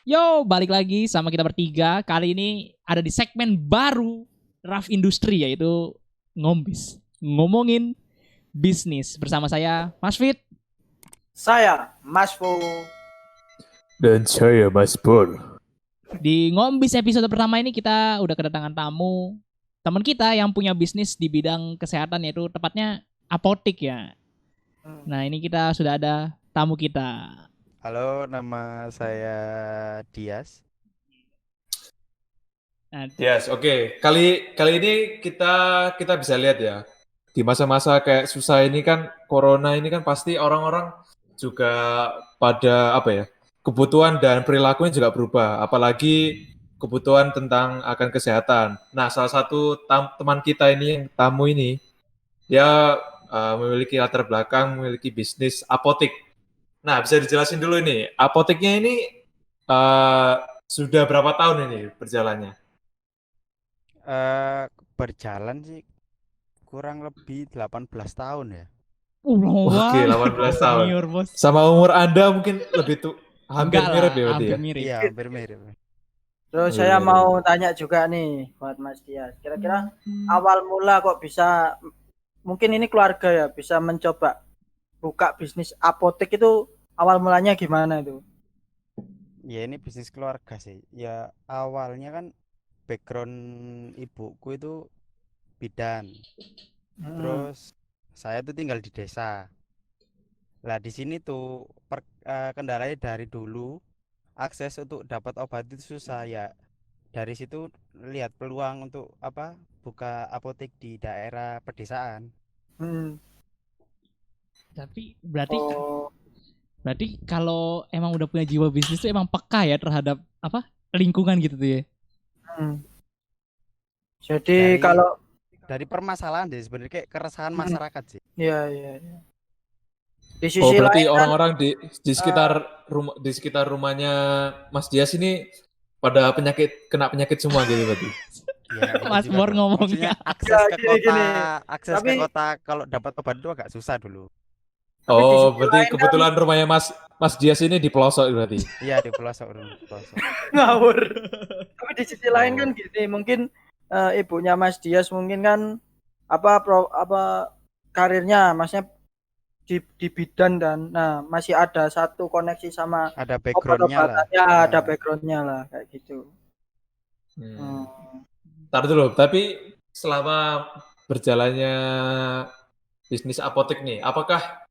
Yo, balik lagi sama kita bertiga. Kali ini ada di segmen baru Raf Industri, yaitu Ngombis. Ngomongin bisnis. Bersama saya, Mas Fit. Saya Mas Fu. Dan saya Mas Pur. Di Ngombis episode pertama ini kita udah kedatangan tamu. Teman kita yang punya bisnis di bidang kesehatan, yaitu tepatnya apotik ya. Nah, ini kita sudah ada tamu kita. Halo, nama saya Dias. Nah, Yes, oke. Kali ini kita bisa lihat ya. Di masa-masa kayak susah ini kan, corona ini kan pasti orang-orang juga pada kebutuhan dan perilakunya juga berubah. Apalagi kebutuhan tentang akan kesehatan. Nah, salah satu teman kita ini yang tamu ini, dia memiliki latar belakang, memiliki bisnis apotik. Nah, bisa dijelasin dulu ini, apoteknya ini sudah berapa tahun ini berjalannya? Berjalan sih kurang lebih 18 tahun ya. Oke, 18 tahun. senior, bos. Sama umur Anda mungkin lebih hampir Enggak mirip lah, ya berarti hampir ya? mirip. Iya, hampir mirip. Terus saya mau tanya juga nih buat Mas Dias. Kira-kira awal mula kok bisa, mungkin ini keluarga ya, bisa mencoba buka bisnis apotek itu awal mulanya gimana itu? Ya ini bisnis keluarga sih. Ya awalnya kan background ibuku itu bidan. Terus saya tuh tinggal di desa. Lah di sini tuh kendalanya dari dulu akses untuk dapat obat itu susah ya. Dari situ lihat peluang untuk buka apotek di daerah pedesaan. Tapi berarti kalau emang udah punya jiwa bisnis tuh emang peka ya terhadap lingkungan gitu tuh ya. Jadi kalau dari permasalahan deh sebenarnya kayak keresahan masyarakat sih. Iya. Di sisi berarti lain orang-orang di sekitar rumahnya Mas Dias ini pada kena penyakit semua gitu berarti. Ya, Mas Bor ngomongnya. Maksudnya akses ke Tapi- kota kalau dapat obat itu agak susah dulu. Tapi di sisi Berarti lain kebetulan rumahnya Mas Dias ini di pelosok berarti. Iya di pelosok. ngawur. Tapi di sisi lain kan gini, mungkin ibunya Mas Dias mungkin kan karirnya maksudnya di bidan dan masih ada satu koneksi sama Ada backgroundnya lah. obat-obatannya, ada backgroundnya lah kayak gitu. Ntar dulu, tapi selama berjalannya bisnis apotek nih, apakah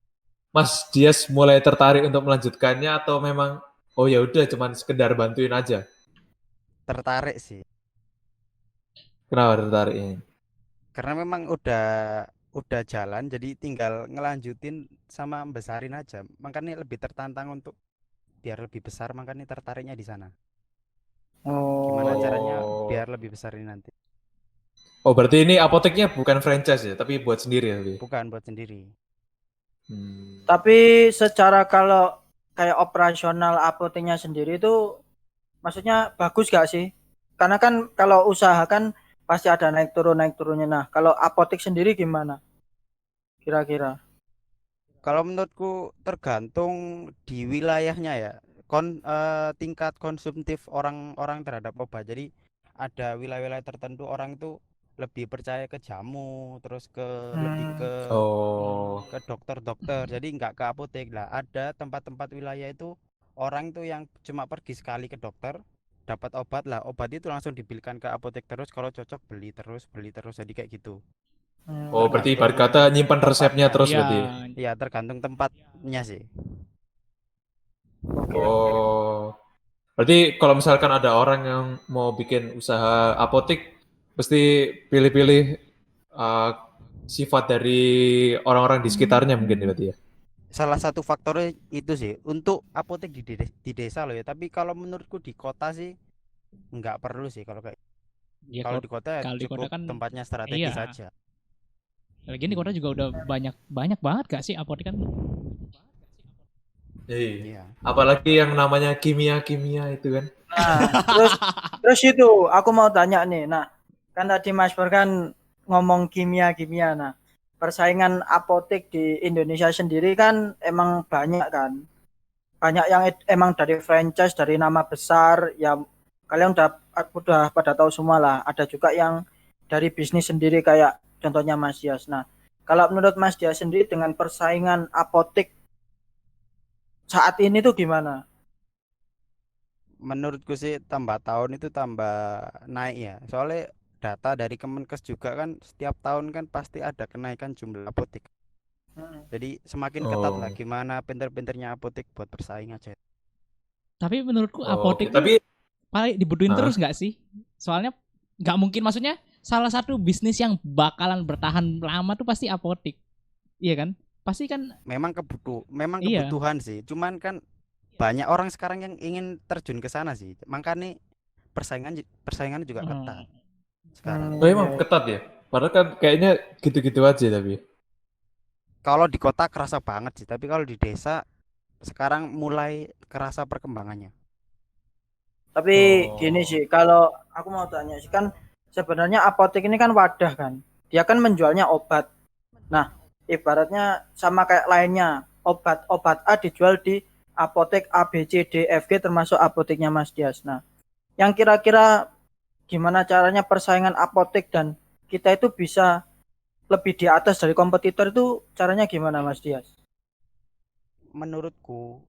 Mas Dias mulai tertarik untuk melanjutkannya atau memang ya udah cuman sekedar bantuin aja? Tertarik sih. Kenapa tertariknya? Karena memang udah jalan jadi tinggal ngelanjutin sama besarin aja. Makanya lebih tertantang untuk biar lebih besar, makanya tertariknya di sana. Gimana caranya biar lebih besar ini nanti? Berarti ini apoteknya bukan franchise ya, tapi buat sendiri ya? Bukan buat sendiri. Tapi secara kalau kayak operasional apoteknya sendiri itu maksudnya bagus gak sih? Karena kan kalau usaha kan pasti ada naik turunnya. Nah, kalau apotek sendiri gimana? Kira-kira? Kalau menurutku tergantung di wilayahnya ya. Tingkat konsumtif orang-orang terhadap obat. Jadi ada wilayah-wilayah tertentu orang itu lebih percaya ke jamu, terus lebih ke dokter-dokter. Jadi nggak ke apotek lah. Ada tempat-tempat wilayah itu orang itu yang cuma pergi sekali ke dokter, dapat obat lah. Obat itu langsung dibelikan ke apotek terus. Kalau cocok beli terus. Jadi kayak gitu. Berarti ibarat kata nyimpan resepnya terus berarti. Iya, tergantung tempatnya sih. Berarti kalau misalkan ada orang yang mau bikin usaha apotek, pasti pilih-pilih sifat dari orang-orang di sekitarnya mungkin berarti ya. Salah satu faktornya itu sih untuk apotek di desa loh ya. Tapi kalau menurutku di kota sih nggak perlu sih kalau kayak. Ya, kalau di kota kalau di cukup kota kan tempatnya strategis iya. saja. Lagi di kota juga udah banyak banget gak sih apotek kan? Iya. Apalagi yang namanya kimia itu kan. Nah, terus itu aku mau tanya nih. Nah, kan tadi Mas Pur kan ngomong kimia. Nah, persaingan apotek di Indonesia sendiri kan emang banyak kan. banyak yang emang dari franchise, dari nama besar, ya kalian udah pada tahu semua lah. Ada juga yang dari bisnis sendiri kayak contohnya Mas Dias. Nah, kalau menurut Mas Dias sendiri dengan persaingan apotek saat ini tuh gimana? Menurutku sih tambah tahun itu tambah naik ya. Soalnya data dari Kemenkes juga kan setiap tahun kan pasti ada kenaikan jumlah apotek. Hmm. Jadi semakin ketat lah Oh, gimana pinter-pinternya apotek buat bersaing aja. Tapi menurutku oh, oke. apotek tuh Tapi, paling dibutuhin ah, terus nggak sih? Soalnya nggak mungkin, maksudnya salah satu bisnis yang bakalan bertahan lama tuh pasti apotek. Iya kan? Pasti kan, Memang iya. kebutuhan sih. Cuman kan banyak orang sekarang yang ingin terjun ke sana sih. Makanya persaingan juga ketat Hmm. sekarang. oh Iya. emang ketat ya? Padahal kan kayaknya gitu-gitu aja tapi. Kalau di kota kerasa banget sih, tapi kalau di desa sekarang mulai kerasa perkembangannya. Tapi gini Oh, sih, kalau aku mau tanya sih kan sebenarnya apotek ini kan wadah kan. Dia kan menjualnya obat. Nah, ibaratnya sama kayak lainnya. Obat A dijual di apotek A, B, C, D, F, G termasuk apoteknya Mas Dias. Nah, yang kira-kira gimana caranya persaingan apotek dan kita itu bisa lebih di atas dari kompetitor itu caranya gimana Mas Dias? Menurutku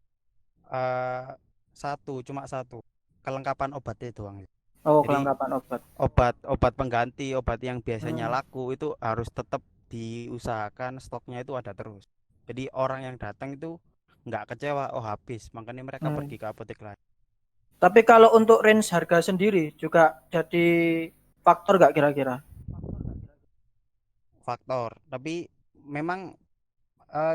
cuma satu kelengkapan obatnya doang. Oh, Jadi kelengkapan obat. obat pengganti obat yang biasanya Hmm. laku itu harus tetap diusahakan stoknya itu ada terus. Jadi orang yang datang itu nggak kecewa, oh habis, makanya mereka Hmm. pergi ke apotek lain. Tapi kalau untuk range harga sendiri juga jadi faktor nggak kira-kira? Faktor, tapi memang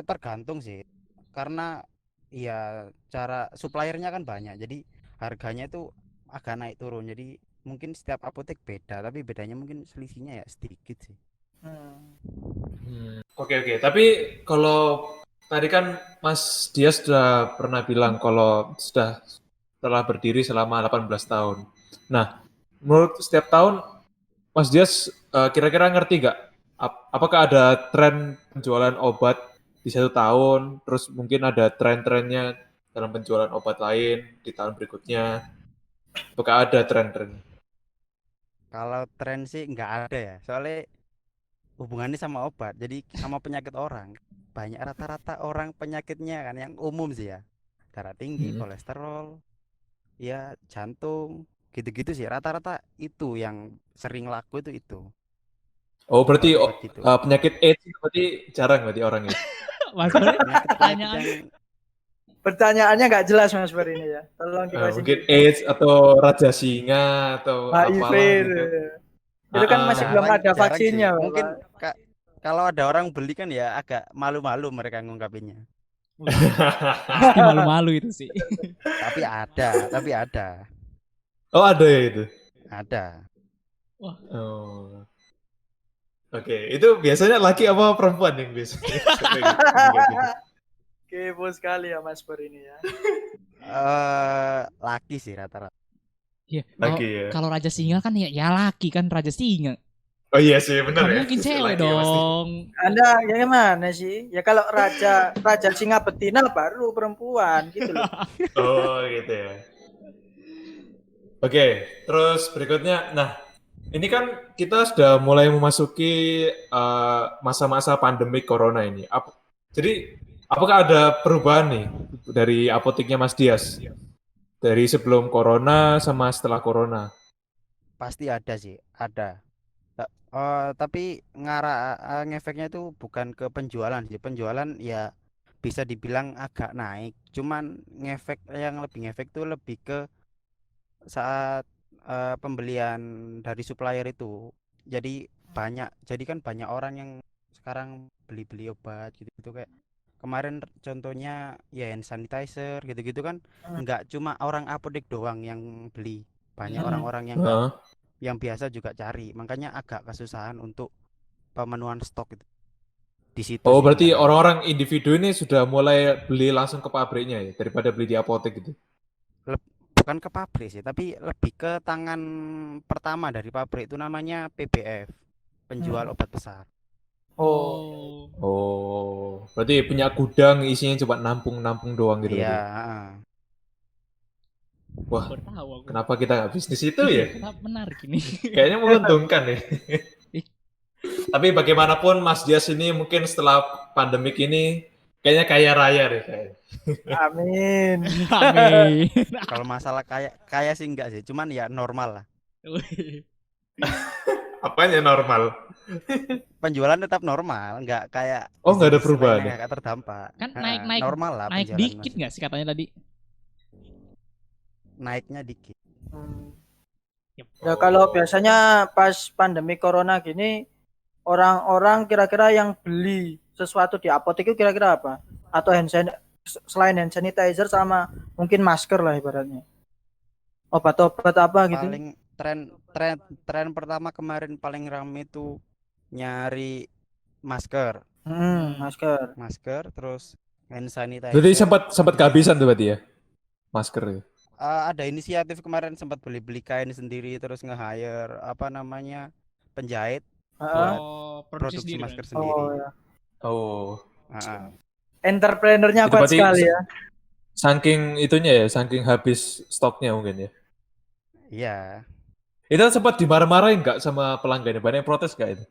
tergantung sih, karena ya cara suppliernya kan banyak, jadi harganya itu agak naik turun. Jadi mungkin setiap apotek beda, tapi bedanya mungkin selisihnya ya sedikit sih. Hmm. oke oke. Tapi kalau tadi kan Mas Dia sudah pernah bilang kalau sudah telah berdiri selama 18 tahun. Nah, menurut setiap tahun Mas Dias kira-kira ngerti nggak apakah ada tren penjualan obat di satu tahun, terus mungkin ada tren-trennya dalam penjualan obat lain di tahun berikutnya? Apakah ada tren-tren? Kalau tren sih nggak ada ya, soalnya hubungannya sama obat, jadi sama penyakit orang. Banyak rata-rata orang penyakitnya kan yang umum sih ya, darah tinggi, Hmm. kolesterol, ya jantung, gitu-gitu sih. Rata-rata itu yang sering laku itu Oh, berarti obat-obat gitu. penyakit AIDS itu berarti jarang berarti orang ya? Mas Bro, Penyakit-penyakit pertanyaan. yang Pertanyaannya nggak jelas Mas Bar ini ya. Tolong dikasih Mungkin AIDS atau Raja Singa atau HIV apalah itu. gitu. Itu kan masih belum jarang ada jarang sih. vaksinnya, Mungkin Bapak. kalau ada orang beli kan ya agak malu-malu mereka ngungkapinnya. Wih, pasti malu-malu itu sih. Tapi ada. Oh, ada ya itu. Ada. Wah, Oh. Oke, itu biasanya laki apa perempuan yang biasanya kayak gitu? Kepo sekali ya Mas Bar ini ya. Laki sih rata-rata. iya. Kalau Laki ya. kalau Raja Singa kan ya, ya laki kan Raja Singa. Oh iya sih, benar Gak ya. mungkin cewek Laki ya pasti. dong. Anda ya gimana sih? Ya kalau raja singa betina baru perempuan gitu loh. Oh gitu ya. Oke, terus berikutnya, nah ini kan kita sudah mulai memasuki masa-masa pandemi corona ini. Jadi apakah ada perubahan nih dari apoteknya Mas Dias dari sebelum corona sama setelah corona? Pasti ada sih, ada. Tapi ngefeknya itu bukan ke penjualan sih. Penjualan ya bisa dibilang agak naik. Cuman yang lebih ngefek tuh lebih ke saat pembelian dari supplier itu. Jadi kan banyak orang yang sekarang beli-beli obat gitu-gitu, kayak kemarin contohnya ya hand sanitizer gitu-gitu kan, nggak cuma orang apotek doang yang beli, banyak Hmm. orang-orang Heeh. yang biasa juga cari, makanya agak kesusahan untuk pemenuhan stok itu. Di situ Oh sih berarti kendalanya. orang-orang individu ini sudah mulai beli langsung ke pabriknya ya daripada beli di apotek gitu. Bukan ke pabrik sih, tapi lebih ke tangan pertama dari pabrik itu namanya PBF, penjual Hmm. obat besar. Oh. Oh, berarti punya gudang isinya cuma nampung-nampung doang gitu Iya, berarti. heeh. Wah, Baru tahu aku. kenapa kita nggak bisnis itu Iya, ya? kenapa menarik ini? Kayaknya menguntungkan nih. Ih. Tapi bagaimanapun Mas Dias ini mungkin setelah pandemik ini kayaknya kaya raya deh kayaknya. Amin. Amin. Kalau masalah kaya sih enggak sih, cuman ya normal lah. Wih. Apanya normal? Penjualan tetap normal, nggak kayak Oh, nggak ada bisnis-bisnis lain perubahan yang ya? agak terdampak. Kan Heeh, naik normal lah penjualan dikit maksudnya. nggak sih katanya tadi? Naiknya dikit. Yep. Ya kalau biasanya pas pandemi corona gini, orang-orang kira-kira yang beli sesuatu di apotek itu kira-kira apa? Atau selain hand sanitizer sama mungkin masker lah ibaratnya. Obat-obat apa gitu? Paling tren pertama kemarin paling rame itu nyari masker, Masker. terus hand Berarti sanitizer. sempat kehabisan tuh berarti ya masker ya? Ada inisiatif kemarin sempat beli kain sendiri terus nge-hire apa namanya penjahit buat Oh, produksi produksi sendiri kan? masker Oh sendiri. ya. Oh, Heeh. Entrepreneurnya itu kuat berarti sekali ya. saking itunya ya, saking habis stoknya mungkin ya. Iya. Itu sempat dimarah-marahin nggak sama pelanggannya? Banyak yang protes nggak itu?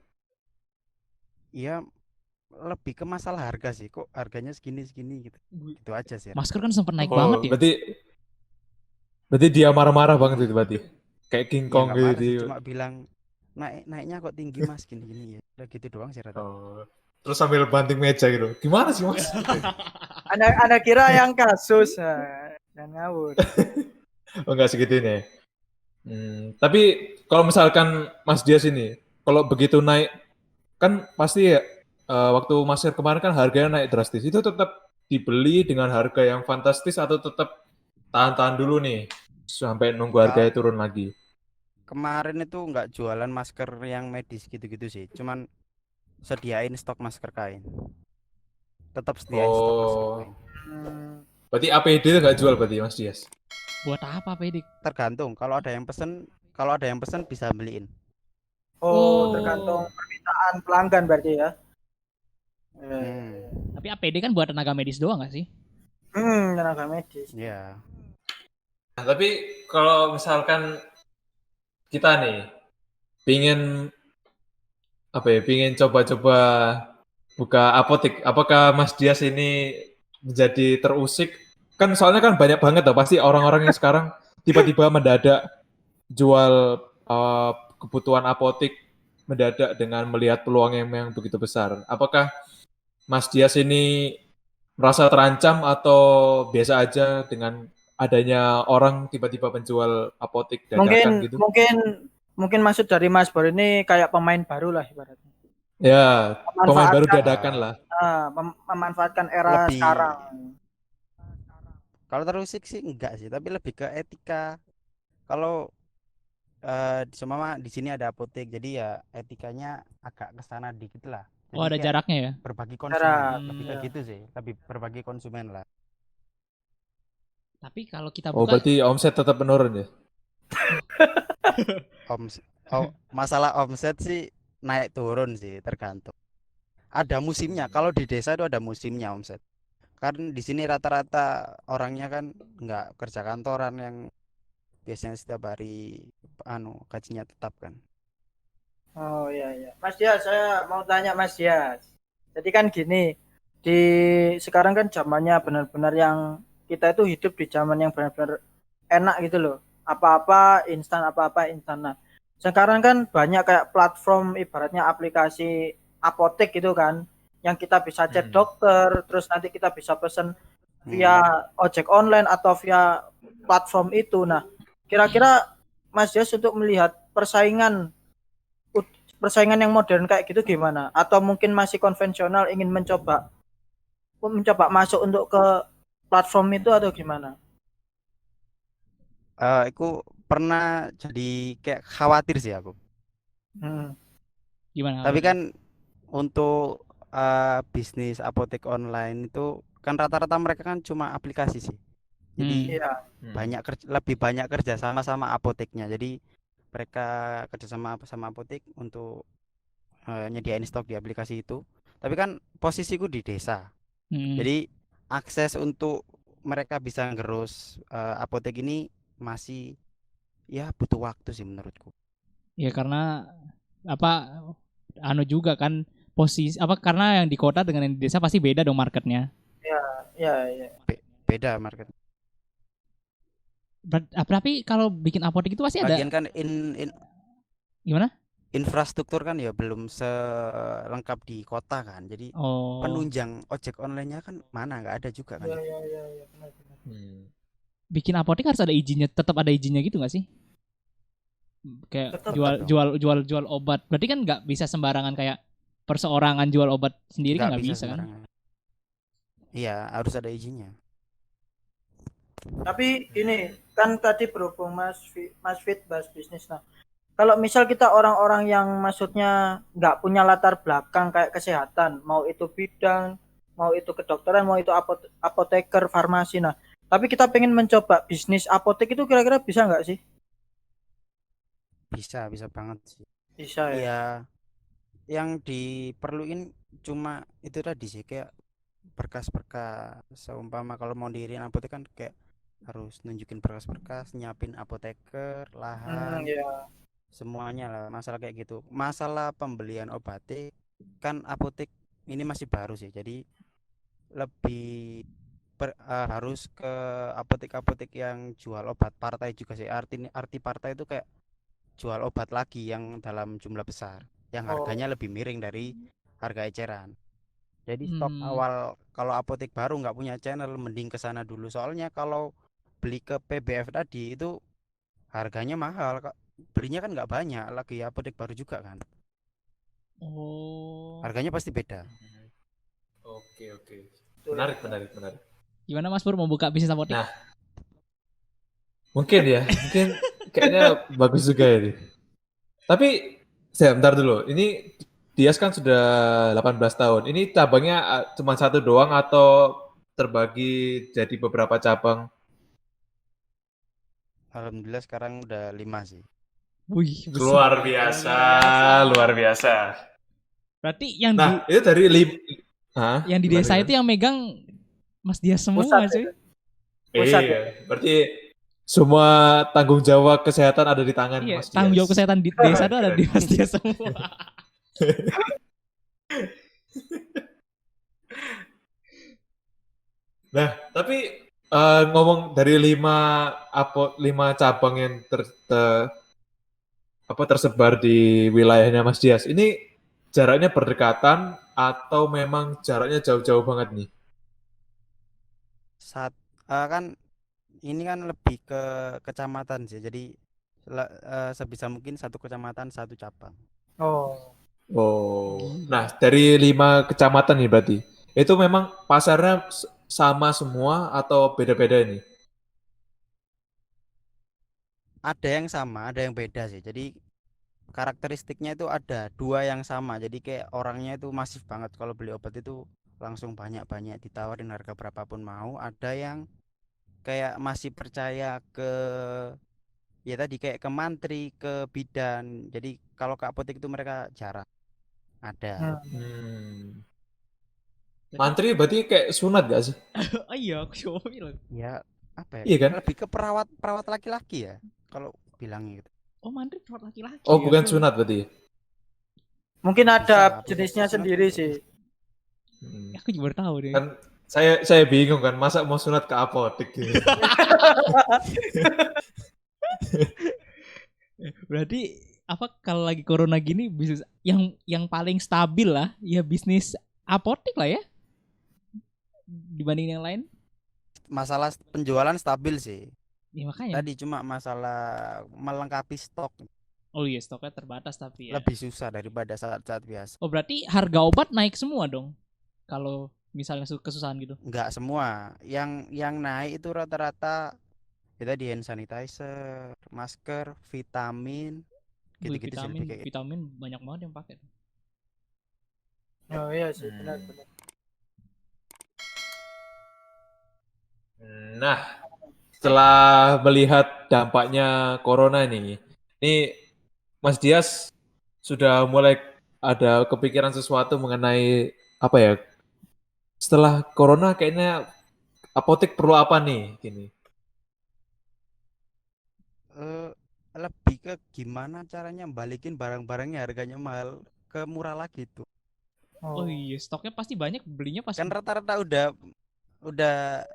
Iya, lebih ke masalah harga sih. Kok harganya segini gitu. Gitu aja sih. Masker kan sempat naik Oh, banget ya. berarti dia marah-marah banget itu berarti. Kayak King Ya Kong nggak gitu. marah sih, cuma bilang naiknya kok tinggi mas gini. Ya udah gitu doang sih rata. Oh. Terus sambil banting meja gitu. Gimana sih mas? Anak kira yang kasus. Dan ngawur. Oh nggak segitunya ya. Tapi kalau misalkan Mas Dias ini, kalau begitu naik, kan pasti ya waktu masker kemarin kan harganya naik drastis. Itu tetap dibeli dengan harga yang fantastis atau tetap tahan-tahan dulu nih sampai nunggu harganya Kal turun lagi? Kemarin itu nggak jualan masker yang medis gitu-gitu sih. Cuman sediain stok masker kain. Tetap sediain stok masker Oh, kain. Hmm. berarti APD itu nggak jual berarti Mas Dias? Buat apa, Pedik? Tergantung. Kalau ada yang pesen bisa beliin. Oh, Oh. tergantung permintaan pelanggan berarti ya. Tapi APD kan buat tenaga medis doang nggak sih? Tenaga medis. Ya. Nah, tapi kalau misalkan kita nih pingin pingin coba-coba buka apotek, apakah Mas Dias ini menjadi terusik? Kan soalnya kan banyak banget lah pasti orang-orang yang sekarang tiba-tiba mendadak jual kebutuhan apotek mendadak dengan melihat peluang yang begitu besar. Apakah Mas Dias ini merasa terancam atau biasa aja dengan adanya orang tiba-tiba menjual apotek dadakan Mungkin gitu? mungkin maksud dari Mas Bor ini kayak pemain baru lah ibaratnya. Ya, pemain baru Memanfaatkan dadakan lah. memanfaatkan era Lebih sekarang. kalau terusik sih enggak sih, tapi lebih ke etika. Kalau semua di sini ada apotek, jadi ya etikanya agak kesana dikit lah. Jadi Oh, ada kayak jaraknya ya. berbagi Jarak, konsumen, lebih ke iya. gitu sih, lebih berbagi konsumen lah. Tapi kalau kita Oh, buka berarti omset tetap menurun ya? Masalah omset sih naik turun sih, tergantung. Ada musimnya. Kalau di desa itu ada musimnya omset. Kan di sini rata-rata orangnya kan nggak kerja kantoran yang biasanya setiap hari gajinya tetap kan. Oh iya. Mas Dias, saya mau tanya Mas Dias. Jadi kan gini, di sekarang kan zamannya benar-benar yang kita itu hidup di zaman yang benar-benar enak gitu loh. Apa-apa instan, apa-apa instan. Nah, sekarang kan banyak kayak platform ibaratnya aplikasi apotek gitu kan, yang kita bisa chat dokter, terus nanti kita bisa pesan via ojek online atau via platform itu. Nah, kira-kira Mas Dias untuk melihat persaingan yang modern kayak gitu gimana? Atau mungkin masih konvensional ingin mencoba masuk untuk ke platform itu atau gimana? Aku pernah jadi kayak khawatir sih aku. gimana? Tapi kan untuk bisnis apotek online itu kan rata-rata mereka kan cuma aplikasi sih. Jadi Iya. lebih banyak kerja sama apoteknya. Jadi mereka kerja sama apotek untuk nyediain stok di aplikasi itu. Tapi kan posisiku di desa. Hmm. Jadi akses untuk mereka bisa ngerus apotek ini masih ya butuh waktu sih menurutku. Ya karena apa anu juga kan posisi apa karena yang di kota dengan yang di desa pasti beda dong marketnya. Ya. Beda market. Tapi kalau bikin apotek itu pasti ada Lagian kan gimana? infrastruktur kan ya belum selengkap di kota kan. Jadi Oh, penunjang ojek online-nya kan mana nggak ada juga kan. Ya, benar. bikin apotek harus ada izinnya, tetap ada izinnya gitu nggak sih? Kayak Tetap jual obat. Berarti kan nggak bisa sembarangan kayak perseorangan jual obat sendiri kan nggak bisa kan? sembarangan. Iya, harus ada izinnya. Tapi ini kan tadi berhubung Mas Fit bahas bisnis. Nah, kalau misal kita orang-orang yang maksudnya nggak punya latar belakang kayak kesehatan, mau itu bidang, mau itu kedokteran, mau itu apoteker, farmasi. Nah, tapi kita pengen mencoba bisnis apotek itu kira-kira bisa nggak sih? Bisa banget sih. Bisa ya. Iya, yang diperluin cuma itu tadi sih kayak berkas-berkas. Seumpama kalau mau diriin apotek kan kayak harus nunjukin berkas-berkas, nyiapin apoteker, lahan, Ya. semuanya lah. Masalah kayak gitu. Masalah pembelian obat kan apotek ini masih baru sih. Jadi lebih harus ke apotek-apotek yang jual obat partai juga sih. Arti partai itu kayak jual obat lagi yang dalam jumlah besar, yang harganya lebih miring dari harga eceran. Jadi stok awal kalau apotek baru nggak punya channel mending ke sana dulu. Soalnya kalau beli ke PBF tadi itu harganya mahal, Kak. Belinya kan nggak banyak, lagi apotek baru juga kan. Oh. Harganya pasti beda. Oke. Menarik. Gimana Mas Pur mau buka bisnis apotek? Nah, mungkin kayaknya bagus juga ini. Tapi saya bentar dulu. Ini Dias kan sudah 18 tahun. Ini cabangnya cuma satu doang atau terbagi jadi beberapa cabang? Alhamdulillah sekarang udah 5 sih. Wih, Luar biasa. Berarti yang Nah, itu dari yang di desa itu yang megang Mas Dias semua cuy. Iya, berarti semua tanggung jawab kesehatan ada di tangan Iya, Mas Dias. tanggung jawab kesehatan di desa itu ada di Mas Dias semua. Nah, tapi ngomong dari 5 cabang yang tersebar di wilayahnya Mas Dias, ini jaraknya berdekatan atau memang jaraknya jauh-jauh banget nih? Kan ini kan lebih ke kecamatan sih. Jadi sebisa mungkin satu kecamatan satu cabang. Nah, dari 5 kecamatan nih berarti. Itu memang pasarnya sama semua atau beda-beda ini? Ada yang sama, ada yang beda sih. Jadi karakteristiknya itu ada 2 yang sama. Jadi kayak orangnya itu masif banget. Kalau beli obat itu langsung banyak-banyak ditawarin harga berapapun mau. Ada yang kayak masih percaya ke ya tadi kayak ke mantri, ke bidan. Jadi kalau ke apotek itu mereka jarang ada. Mantri berarti kayak sunat gak sih? Oh iya, aku coba bilang. Ya apa ya? Iya kan? Lebih ke perawat laki-laki ya kalau bilangnya gitu. Oh, mantri perawat laki-laki. Oh, ya? bukan sunat berarti. Mungkin ada Bisa, jenisnya sunat sendiri juga. sih. Aku juga baru tahu deh. Kan saya bingung kan, masa mau sunat ke apotek gitu. Berarti apa kalau lagi corona gini bisnis yang paling stabil lah ya bisnis apotek lah ya dibanding yang lain. Masalah penjualan stabil sih. Ya makanya. Tadi cuma masalah melengkapi stok Oh iya, stoknya terbatas tapi ya. lebih susah daripada saat-saat biasa. Oh berarti harga obat naik semua dong kalau misalnya kesusahan gitu. Enggak semua. Yang naik itu rata-rata kita di hand sanitizer, masker, vitamin, Wih, gitu-gitu sih lebih kayak gitu. vitamin banyak banget yang pakai. Oh iya sih, benar. Nah, setelah melihat dampaknya corona ini Mas Dias sudah mulai ada kepikiran sesuatu mengenai apa ya? Setelah corona kayaknya apotek perlu apa nih gini. Eh, Lebih ke gimana caranya balikin barang-barangnya harganya mahal ke murah lagi tuh. Oh Oh. iya, stoknya pasti banyak, belinya pas. Kan rata-rata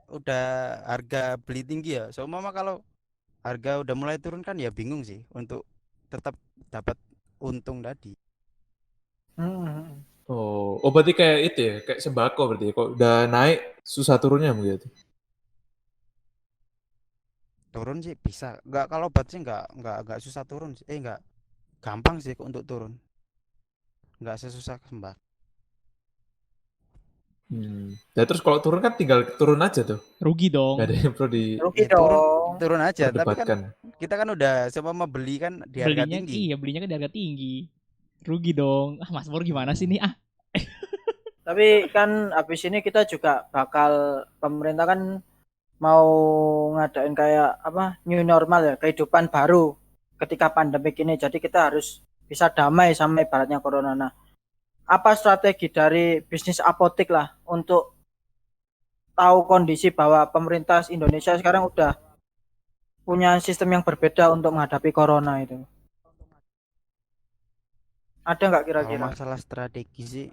udah harga beli tinggi ya. Seumpama kalau harga udah mulai turun kan ya bingung sih untuk tetap dapat untung tadi. Hmm. Oh, berarti kayak itu ya, kayak sembako berarti. Kok udah naik susah turunnya begitu. Turun sih bisa. Nggak, kalau obat sih nggak susah turun sih. Nggak gampang sih untuk turun. Nggak sesusah sembah. Ya terus kalau turun kan tinggal turun aja tuh. Rugi Gak ada dong. yang perlu Rugi Ya turun dong. turun aja. Tapi kan diperdebatkan. kita kan udah sama beli kan di harga Belinya tinggi. iya, belinya kan di harga tinggi. Rugi dong. Ah, Mas Pur gimana sih nih? Ah, Tapi kan habis ini kita juga bakal pemerintah kan mau ngadain kayak apa new normal ya, kehidupan baru ketika pandemik ini. Jadi kita harus bisa damai sama ibaratnya corona. Nah, apa strategi dari bisnis apotek lah untuk tahu kondisi bahwa pemerintah Indonesia sekarang udah punya sistem yang berbeda untuk menghadapi corona itu? Ada nggak Kalau kira-kira? masalah strategi sih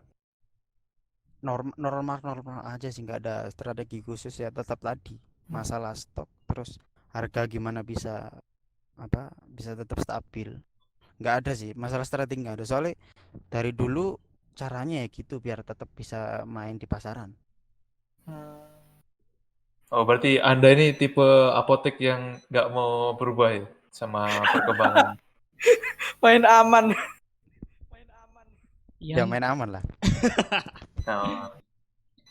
normal aja sih, nggak ada strategi khusus ya. Tetap tadi masalah stok, terus harga gimana bisa tetap stabil. Nggak ada sih masalah strategi, nggak ada, soalnya dari dulu caranya ya gitu biar tetap bisa main di pasaran. Hmm. Oh, berarti Anda ini tipe apotek yang nggak mau berubah ya sama perkembangan. Main aman. Ya yang main aman lah. Nah,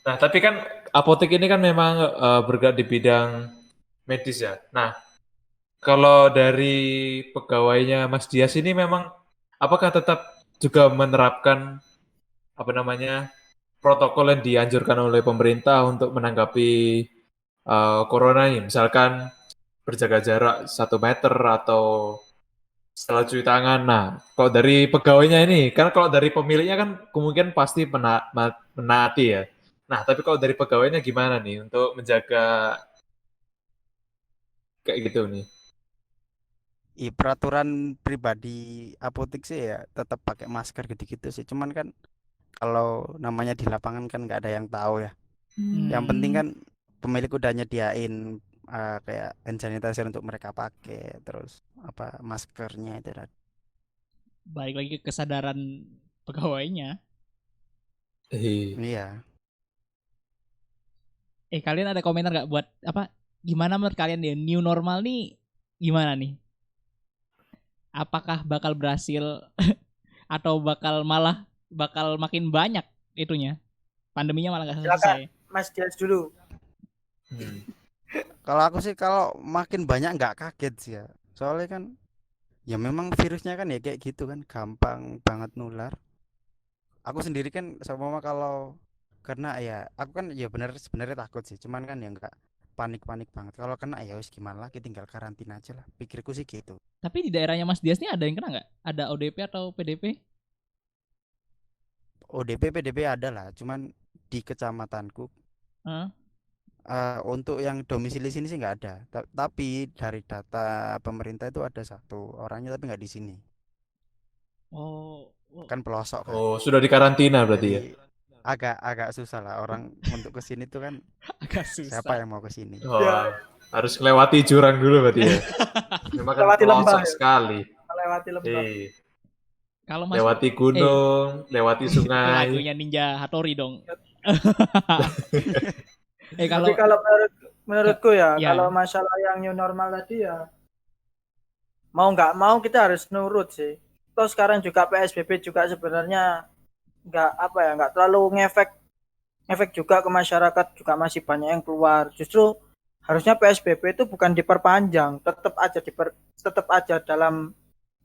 nah, tapi kan apotek ini kan memang bergerak di bidang medis ya. Nah, kalau dari pegawainya Mas Dias ini memang apakah tetap juga menerapkan apa namanya protokol yang dianjurkan oleh pemerintah untuk menanggapi corona ini, misalkan berjaga jarak 1 meter atau setelah cuci tangan. Nah, kalau dari pegawainya ini, karena kalau dari pemiliknya kan kemungkinan pasti menaati ya. Nah, tapi kalau dari pegawainya gimana nih untuk menjaga kayak gitu nih? Peraturan pribadi apotek sih ya tetap pakai masker gitu-gitu sih. Cuman kan kalau namanya di lapangan kan nggak ada yang tahu ya. Yang penting Hmm, kan pemilik udah nyediain kayak hand sanitizer untuk mereka pakai, terus maskernya itu tadi. balik lagi ke kesadaran pegawainya. Eh, Iya. Kalian ada komentar nggak buat apa? Gimana menurut kalian deh new normal nih? Gimana nih? Apakah bakal berhasil atau bakal makin banyak itunya? Pandeminya malah nggak Silakan selesai. Mas Dias dulu. hmm. Kalau aku sih kalau makin banyak nggak kaget sih ya. Soalnya kan ya memang virusnya kan ya kayak gitu kan, gampang banget nular. Aku sendiri kan sama kalau kena ya aku kan ya bener sebenarnya takut sih. Cuman kan ya nggak panik-panik banget. Kalau kena ya wis gimana lagi, tinggal karantina aja lah. Pikirku sih gitu. Tapi di daerahnya Mas Dias nih ada yang kena nggak? Ada ODP atau PDP? ODP PDP ada lah. Cuman di kecamatanku Hah? untuk yang domisili sini sih nggak ada. Tapi dari data pemerintah itu ada satu orangnya tapi nggak di sini. Oh, Kan pelosok kan. Oh, sudah dikarantina berarti ya? Jadi agak susah lah orang untuk ke sini tuh kan, agak siapa susah. yang mau ke sini. Oh, harus melewati jurang dulu berarti ya? Memang kan Lewati lembah pelosok ya. sekali. Lewati lembah. Kalau Mas Pur, Lewati gunung, lewati itu sungai. lagunya Ninja Hattori dong. Tapi Kalau kalau menurutku ya, ya kalau masalah yang new normal tadi ya mau nggak mau kita harus nurut sih. Toh sekarang juga PSBB juga sebenarnya nggak apa ya, nggak terlalu ngefek juga ke masyarakat, juga masih banyak yang keluar. Justru harusnya PSBB itu bukan diperpanjang, tetap aja dalam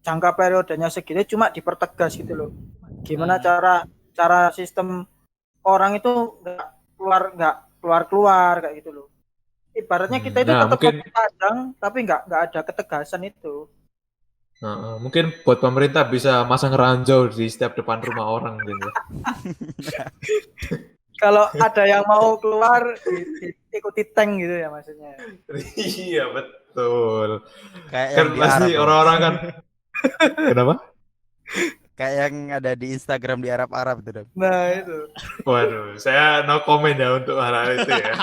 jangka periodenya segini, cuma dipertegas gitu loh. Gimana cara cara sistem orang itu nggak keluar kayak gitu loh. Ibaratnya kita itu Nah, tetap mungkin memperpanjang tapi nggak ada ketegasan itu. Mungkin buat pemerintah bisa masang ranjau di setiap depan rumah orang gitu. Kalau ada yang mau keluar ikuti tank gitu ya maksudnya. Iya betul. Kayak Kan yang di pasti Arab ya. orang-orang kan. Kenapa? Kayak yang ada di Instagram di Arab-Arab itu, Dam. Nah itu. Waduh, saya no comment ya untuk hal-hal itu ya.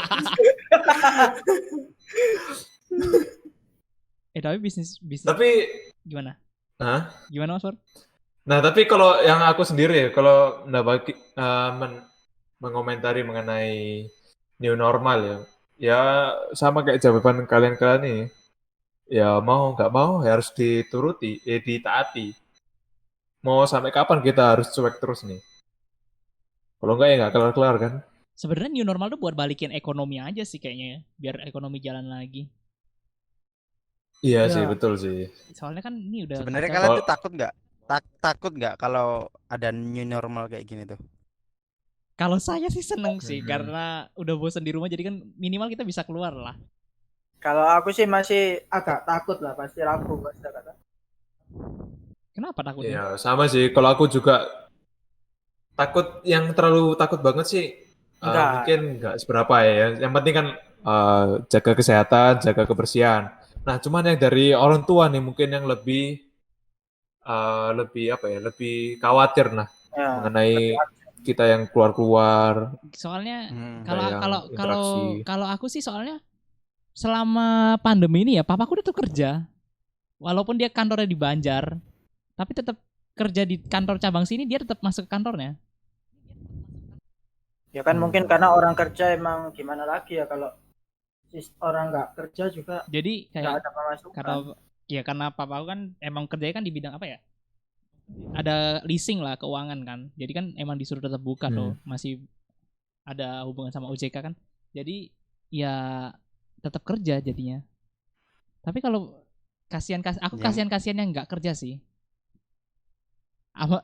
Tapi bisnis Tapi, gimana? Hah? Gimana Mas Pur? Nah tapi kalau yang aku sendiri ya, kalau mengomentari mengenai new normal ya, ya sama kayak jawaban kalian-kalian nih. Ya mau nggak mau ya harus dituruti, ditaati. Mau sampai kapan kita harus cuek terus nih? Kalau enggak ya nggak kelar-kelar kan? Sebenarnya new normal tuh buat balikin ekonomi aja sih kayaknya ya, biar ekonomi jalan lagi. Iya Ya. sih, betul sih. Soalnya kan ini udah Sebenarnya kacau. kalian Oh. tuh takut nggak? Takut nggak kalau ada new normal kayak gini tuh? Kalau saya sih seneng sih Mhm. karena udah bosan di rumah jadi kan minimal kita bisa keluar lah. Kalau aku sih masih agak takut lah, pasti ragu pasti kata. Kenapa takutnya? Iya, sama sih. Kalau aku juga takut, yang terlalu takut banget sih, Enggak. mungkin nggak seberapa ya. Yang penting kan jaga kesehatan, jaga kebersihan. Nah, cuman yang dari orang tua nih mungkin yang lebih apa ya, lebih khawatir nah Ya. mengenai kita yang keluar-keluar, Soalnya kita yang interaksi. kalau aku sih soalnya selama pandemi ini ya papaku tetap kerja. Walaupun dia kantornya di Banjar, tapi tetap kerja di kantor cabang sini, dia tetap masuk ke kantornya. Ya kan mungkin karena orang kerja emang gimana lagi ya, kalau orang nggak kerja juga Jadi nggak kayak ada pemasukan. karena papaku kan emang kerjanya kan di bidang apa ya? Ada leasing lah, keuangan kan. Jadi kan emang disuruh tetap buka tuh, masih ada hubungan sama OJK kan. Jadi ya tetap kerja jadinya. Tapi kalau aku kasihan yang nggak kerja sih.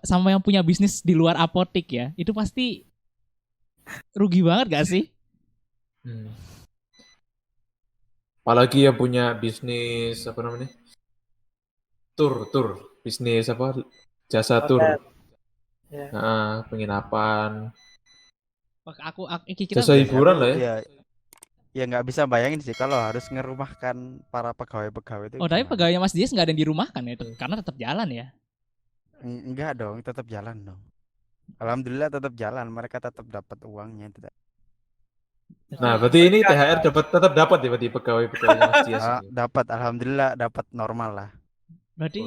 Sama yang punya bisnis di luar apotik ya, itu pasti rugi banget gak sih? Apalagi yang punya bisnis apa namanya? Tur, bisnis apa? Jasa tur. Ya. Penginapan. Kita Jasa hiburan lah ya. Iya. Ya nggak bisa bayangin sih kalau harus ngerumahkan para pegawai-pegawai itu. Tapi gimana? pegawainya Mas Dias nggak ada yang dirumahkan ya, karena tetap jalan ya. Enggak dong, tetap jalan dong. Alhamdulillah tetap jalan, mereka tetap dapat uangnya. Nah, berarti ini THR tetap dapat ya berarti pegawai-pegawainya Mas Dias ini. Dapat, alhamdulillah dapat normal lah. Berarti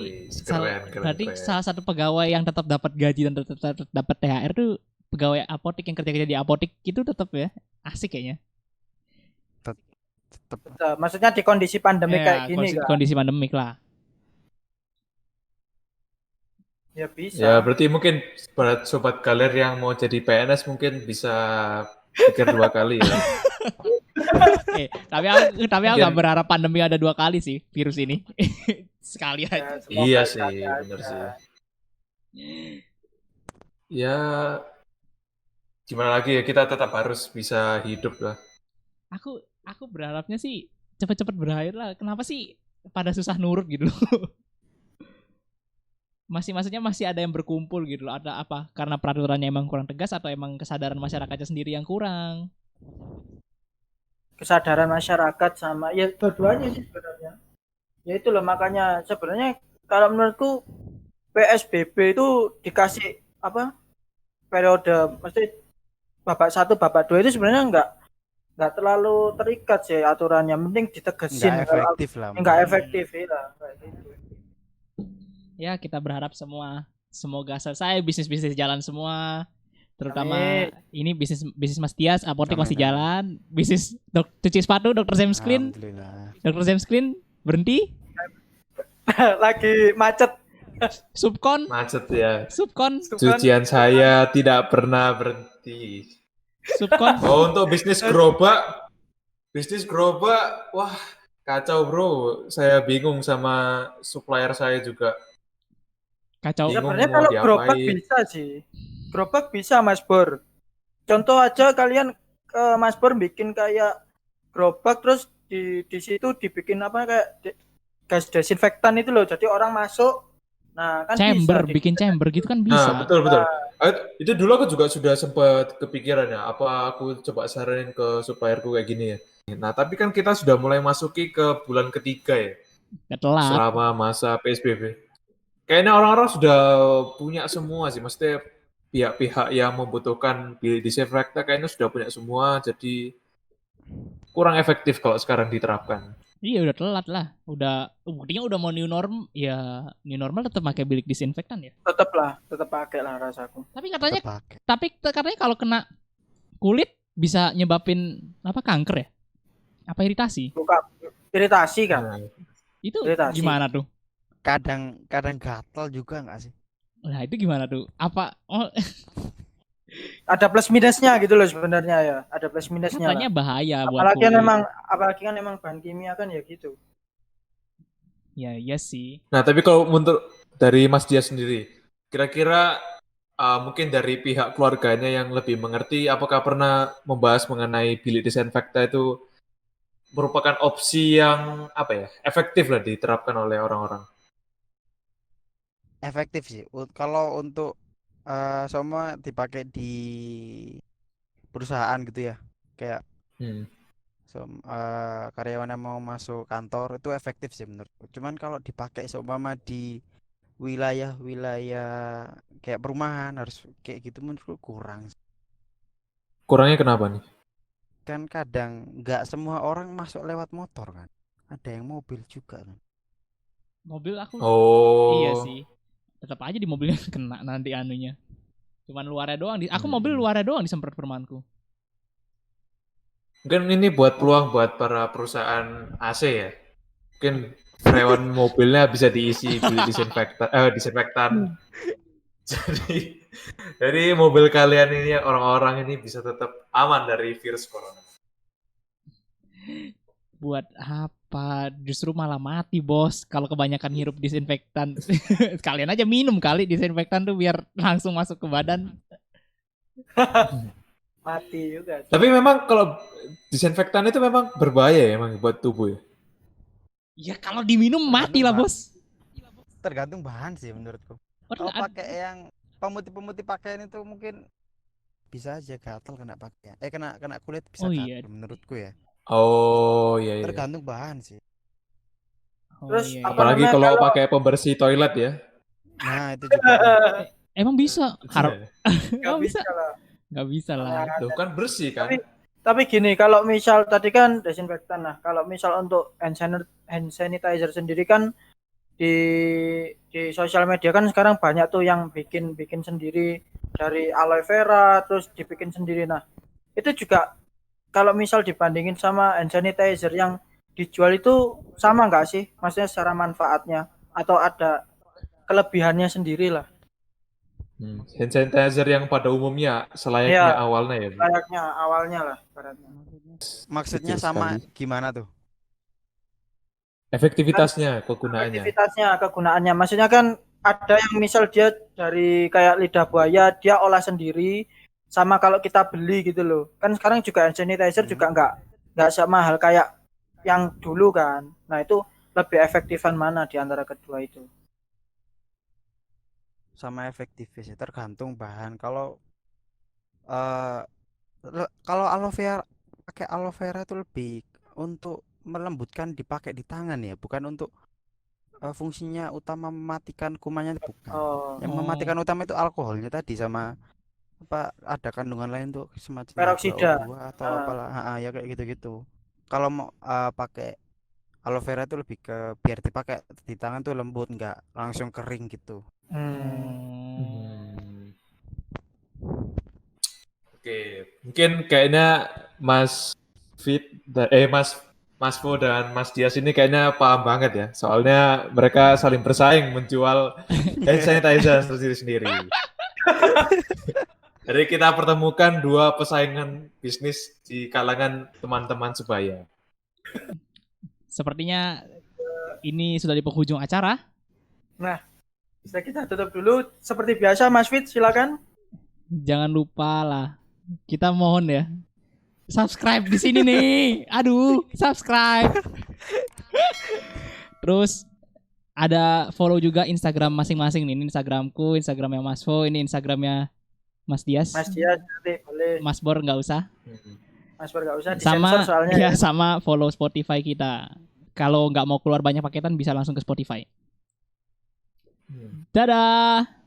keren. salah satu pegawai yang tetap dapat gaji dan tetap dapat THR tuh pegawai apotik yang kerja di apotik itu tetap ya asik kayaknya. Tetap. Maksudnya di kondisi pandemi kayak gini kan? Kondisi pandemik lah. Ya bisa. Ya, berarti mungkin buat sobat galer yang mau jadi PNS mungkin bisa pikir 2 kali ya. Tapi aku nggak berharap pandemi ada 2 kali sih virus ini. Sekali aja. Iya sih, bener sih. Ya, gimana lagi ya, kita tetap harus bisa hidup lah. Aku berharapnya sih cepet-cepet berakhir lah. Kenapa sih pada susah nurut gitu loh? Maksudnya masih ada yang berkumpul gitu loh. Ada apa? Karena peraturannya emang kurang tegas atau emang kesadaran masyarakatnya sendiri yang kurang? Kesadaran masyarakat sama ya dua-duanya sih sebenarnya. Ya itu loh, makanya sebenarnya kalau menurutku PSBB itu dikasih apa? Periode mesti babak 1, babak 2 itu sebenarnya enggak terlalu terikat sih aturannya, penting ditegesin. Enggak efektif lah. Enggak efektif ya kayak gitu. Ya kita berharap semoga selesai, bisnis jalan semua, terutama ini bisnis Mas Tias, apotek masih jalan, bisnis cuci sepatu Dr. James Clean, berhenti lagi macet. Subkon macet ya. Subkon cucian saya tidak pernah berhenti. Subkon. Untuk bisnis gerobak, wah kacau bro, saya bingung sama supplier saya juga. Kacau. Sebenarnya kalau gerobak bisa sih. Gerobak bisa Mas Bor. Contoh aja kalian Mas Bor bikin kayak gerobak terus di situ dibikin apa gas desinfektan itu loh. Jadi orang masuk, nah kan Chamber, bisa bikin chamber gitu kan bisa. Nah, betul. Itu dulu aku juga sudah sempat kepikiran ya, apa aku coba saranin ke supplierku kayak gini ya. Nah, tapi kan kita sudah mulai masuki ke bulan ketiga ya, Gak telat. selama masa PSBB. Kayaknya orang-orang sudah punya semua sih, maksudnya pihak-pihak yang membutuhkan bilik disinfektan kayaknya sudah punya semua, jadi kurang efektif kalau sekarang diterapkan. Iya udah telat lah. Buktinya udah mau new norm, ya new normal tetap pakai bilik disinfektan ya. tetap pakai lah rasaku. Tapi katanya Terpakai. kalau kena kulit bisa nyebabin apa kanker ya? Apa iritasi? Buka iritasi kan. Nah, Itu Iritasi. gimana tuh? Kadang gatal juga nggak sih? Nah, itu gimana tuh? Apa Ada plus minusnya gitu loh sebenarnya ya. Ada plus minusnya katanya lah. bahaya buat Apalagi kan emang bahan kimia kan ya gitu. Ya, iya sih. Nah, tapi kalau menurut dari Mas Dia sendiri, kira-kira mungkin dari pihak keluarganya yang lebih mengerti, apakah pernah membahas mengenai bilik disinfektan itu merupakan opsi yang efektif lah diterapkan oleh orang-orang? Efektif sih. Kalau untuk semua dipakai di perusahaan gitu ya, kayak Hmm. karyawan yang mau masuk kantor itu efektif sih menurutku. Cuman kalau dipakai seumpama di wilayah kayak perumahan harus kayak gitu menurutku kurang. Kurangnya kenapa nih? Kan kadang nggak semua orang masuk lewat motor kan, ada yang mobil juga kan. Mobil aku Oh. iya sih. Tetap aja di mobilnya kena nanti anunya. Cuman luarnya doang aku mobil luarnya doang disemprot perumahanku. Mungkin ini buat peluang buat para perusahaan AC ya. Mungkin karyawan mobilnya bisa diisi bilik disinfektan. Jadi mobil kalian ini orang-orang ini bisa tetap aman dari virus corona. Buat apa? Justru malah mati, Bos. Kalau kebanyakan hirup disinfektan. Sekalian aja minum kali disinfektan tuh biar langsung masuk ke badan. Mati juga. Tapi memang kalau disinfektan itu memang berbahaya ya emang buat tubuh ya. Ya kalau diminum mati lah, Bos. Tergantung bahan sih menurutku. Kalau pakai yang pemutih pakaian itu mungkin bisa aja gatal kena pakaian. Kena kulit bisa gatal menurutku ya. Oh iya. Tergantung bahan sih. Terus apalagi kalau pakai pembersih toilet ya. Nah, itu juga. Emang bisa? Nggak bisa lah. Nggak bisa lah. Tuh kan bersih kan. Tapi gini, kalau misal tadi kan desinfektan, nah kalau misal untuk hand sanitizer sendiri kan di sosial media kan sekarang banyak tuh yang bikin sendiri dari aloe vera terus dibikin sendiri. Nah itu juga kalau misal dibandingin sama hand sanitizer yang dijual itu sama nggak sih? Maksudnya secara manfaatnya atau ada kelebihannya sendiri lah? Hand sanitizer yang pada umumnya selayaknya awalnya ya. Selayaknya awalnya lah. Maksudnya sama gimana tuh? Efektivitasnya, kegunaannya. Maksudnya kan ada yang misal dia dari kayak lidah buaya dia olah sendiri, sama kalau kita beli gitu loh. Kan sekarang juga hand sanitizer juga nggak semahal kayak yang dulu kan. Nah itu lebih efektifan mana di antara kedua itu? Sama efektif sih, tergantung bahan. Kalau aloe vera, pakai aloe vera itu lebih untuk melembutkan, dipakai di tangan ya, bukan untuk fungsinya utama mematikan kumannya, bukan. Yang mematikan utama itu alkoholnya tadi, sama apa ada kandungan lain tuh semacam peroksida atau apalah, ya kayak gitu-gitu. Kalau mau pakai aloe vera itu lebih ke biar dipakai di tangan tuh lembut, nggak langsung kering gitu. Oke, mungkin kayaknya Mas Fo dan Mas Dias ini kayaknya paham banget ya. Soalnya mereka saling bersaing menjual hand sanitizer sendiri-sendiri. Jadi kita pertemukan dua pesaingan bisnis di kalangan teman-teman sebaya. Sepertinya ini sudah di penghujung acara. Nah, bisa kita tutup dulu. Seperti biasa, Mas Fit, silakan. Jangan lupa lah, kita mohon ya, subscribe di sini nih. Aduh, subscribe. Terus ada follow juga Instagram masing-masing nih. Ini Instagramku, Instagramnya Mas Fo, ini Instagramnya Mas Dias. Mas Dias nanti boleh. Mas Bor nggak usah. Mas Bor nggak usah disensor Sama soalnya. ya sama follow Spotify kita. Kalau nggak mau keluar banyak paketan bisa langsung ke Spotify. Dadah.